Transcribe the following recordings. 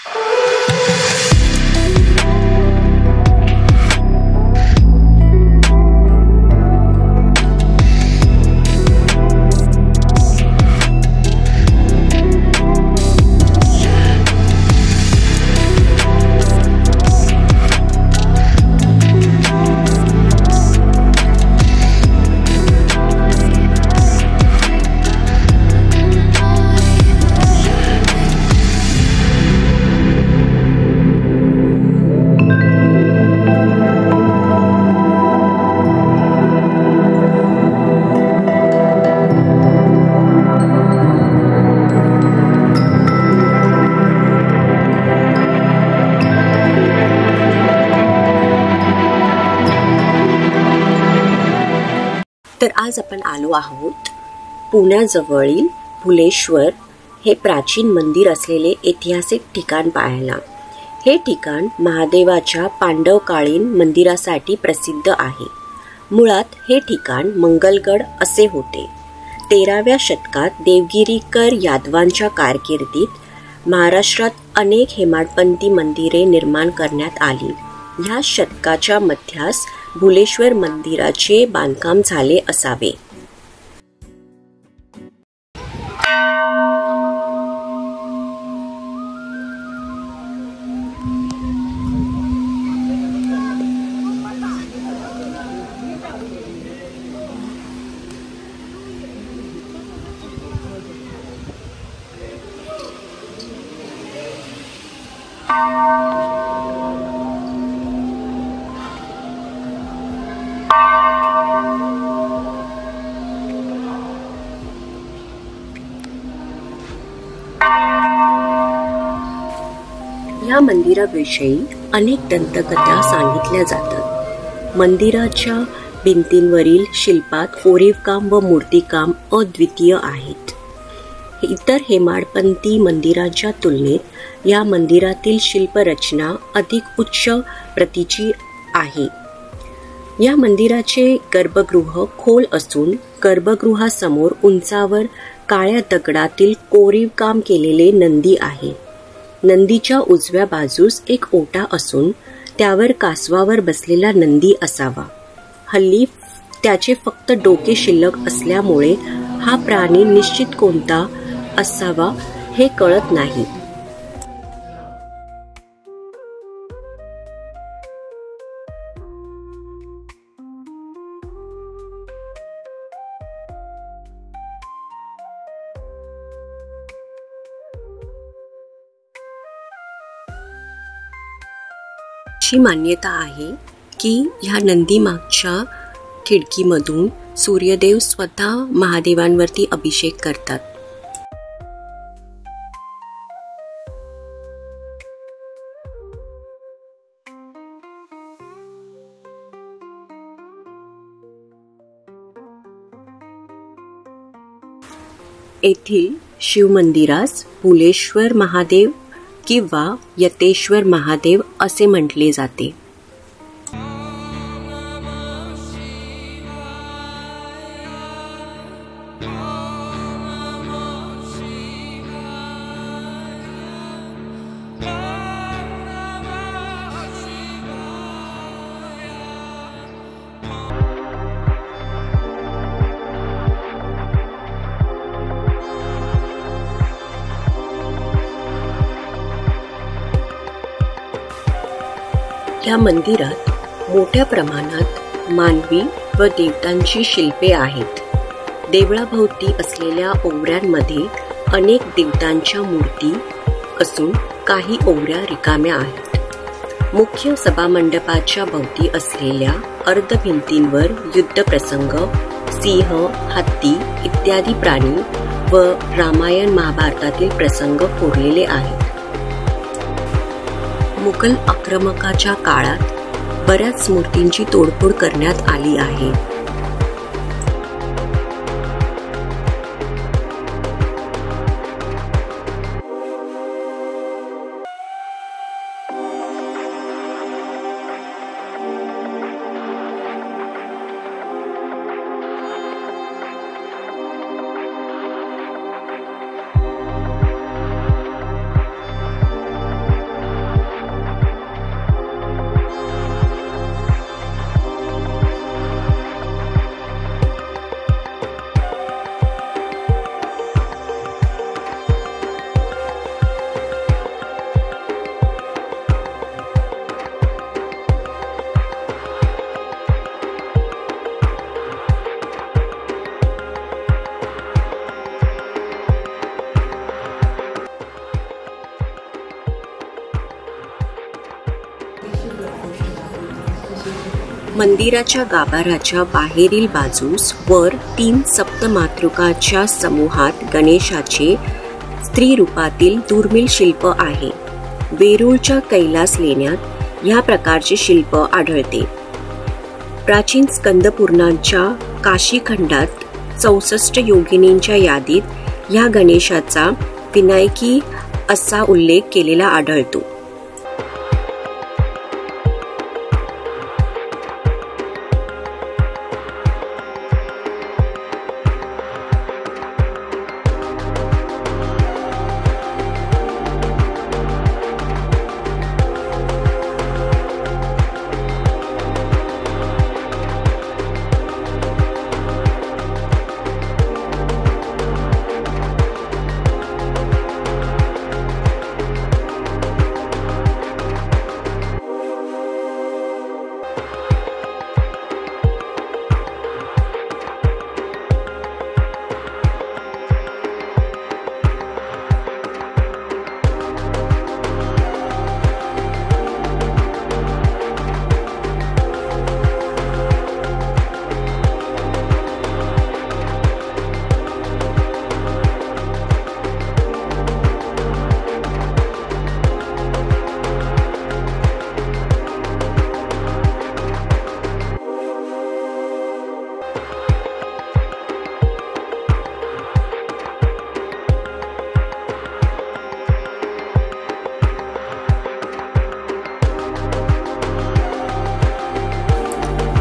तर आज आपण आलो आहोत पुण्याजवळील भुलेश्वर हे प्राचीन मंदिर असलेले ऐतिहासिक ठिकाण पाहायला. हे ठिकाण महादेवाच्या पांडवकालीन मंदिरासाठी प्रसिद्ध आहे. मुळात हे ठिकाण मंगलगड असे होते. 13व्या शतकात देवगिरीकर यादवांच्या कारकिर्दीत महाराष्ट्रात अनेक हेमाडपंथी मंदिरे निर्माण करण्यात आली. ह्या शतकाच्या मध्यास भुलेश्वर मंदिराचे बांधकाम झाले असावे. या मंदिराविषयी अनेक दंतकथा सांगितल्या जातात. मंदिराच्या भिंतींवरील शिल्पात कोरीवकाम व मूर्तिकाम अद्वितीय आहेत. इतर हेमाडपंथी मंदिरांच्या तुलनेत या मंदिरातील शिल्परचना अधिक उच्च प्रतीची आहे. या मंदिराचे गर्भगृह खोल असून गर्भगृहासमोर उंचावर काळ्या दगडातील कोरीवकाम केलेले नंदी आहे. नंदीच्या उजव्या बाजूस एक ओटा असून त्यावर कासवावर बसलेला नंदी असावा. हल्ली त्याचे फक्त डोके शिल्लक असल्यामुळे हा प्राणी निश्चित कोणता असावा हे कळत नाही. अशी मान्यता आहे की ह्या नंदीमागच्या खिडकीमधून सूर्यदेव स्वतः महादेवांवरती अभिषेक करतात. येथील शिवमंदिरास भुलेश्वर महादेव किंवा यतेश्वर महादेव असे म्हटले जाते. या मंदिरात मोठ्या प्रमाणात मानवी व देवतांची शिल्पे आहेत. देवळाभोवती असलेल्या ओवऱ्यांमध्ये अनेक देवतांच्या मूर्ती असून काही ओवऱ्या रिकाम्या आहेत. मुख्य सभामंडपाच्या भोवती असलेल्या अर्धभिंतींवर युद्धप्रसंग, सिंह, हत्ती इत्यादी प्राणी व रामायण महाभारतातील प्रसंग कोरलेले आहेत. मुघल आक्रमकाच्या काळात बऱ्याच मूर्तींची तोडफोड करण्यात आली आहे. मंदिराच्या गाभाऱ्याच्या बाहेरील बाजूस वर 3 सप्तमातृकाच्या समूहात गणेशाचे स्त्री रूपातील दुर्मिळ शिल्प आहे. वेरूळच्या कैलास लेण्यात ह्या प्रकारचे शिल्प आढळते. प्राचीन स्कंद पुराणाच्या काशीखंडात 64 योगिनींच्या यादीत ह्या गणेशाचा विनायकी असा उल्लेख केलेला आढळतो.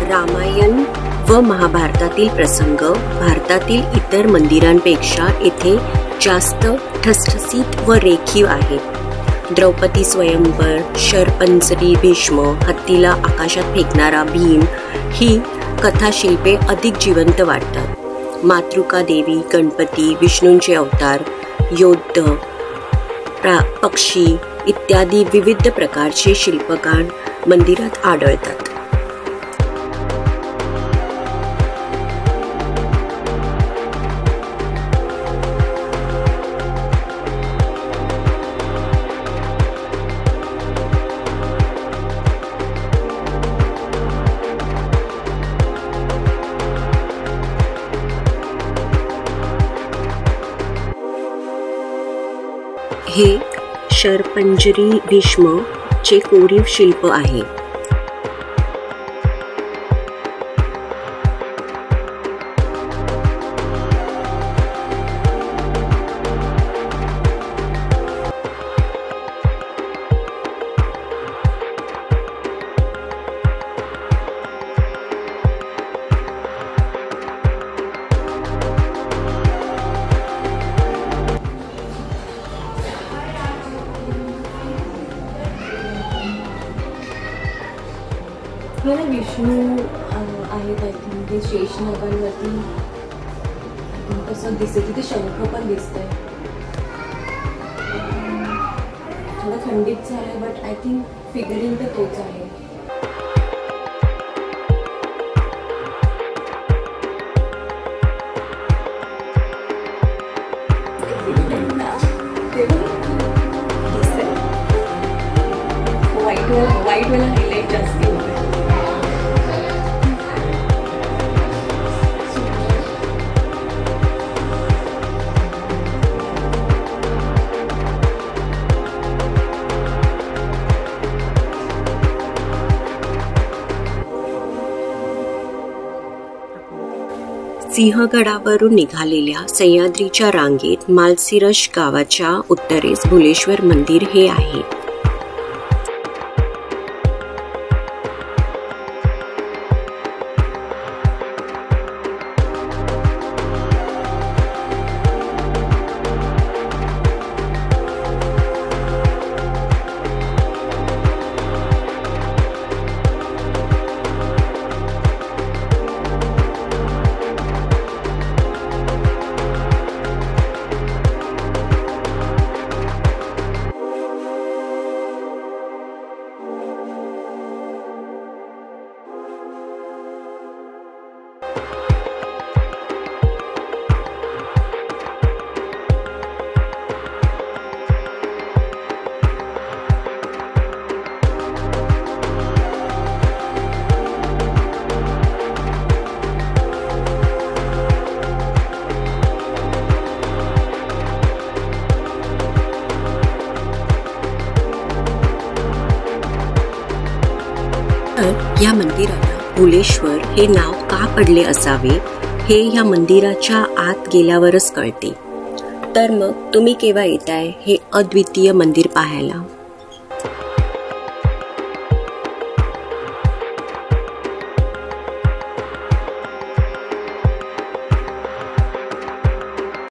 रामायण व महाभारतातील प्रसंग भारतातील इतर मंदिरांपेक्षा येथे जास्त ठसठसीत व रेखीव आहेत. द्रौपदी स्वयंवर, शरपंजरी भीष्म, हत्तीला आकाशात फेकणारा भीम ही कथाशिल्पे अधिक जिवंत वाटतात. मातृका देवी, गणपती, विष्णूंचे अवतार, योद्ध, पक्षी इत्यादी विविध प्रकारचे शिल्पकार मंदिरात आढळतात. हे शरपंजरी भीष्म चे कोरीव शिल्प आहे. मला विष्णू आहेत आय थिंक ते शेषनागांवरती तसं दिसतं. तिथे शंख पण दिसतंय. थोडं खंडित झालंय बट आय थिंक फिगरिंग तर तोच आहे. वाईट वाला हायलाइट जास्ती होतं. सिंहगडावरून निघालेल्या सह्याद्रीच्या रांगेत मालसिरस गावाच्या उत्तरेस भुलेश्वर मंदिर हे आहे. तर या मंदिराला भुलेश्वर हे नाव का पडले असावे हे या मंदिराच्या आत गेल्यावरच कळते. तर मग तुम्ही केव्हा येताय हे अद्वितीय मंदिर पाहायला?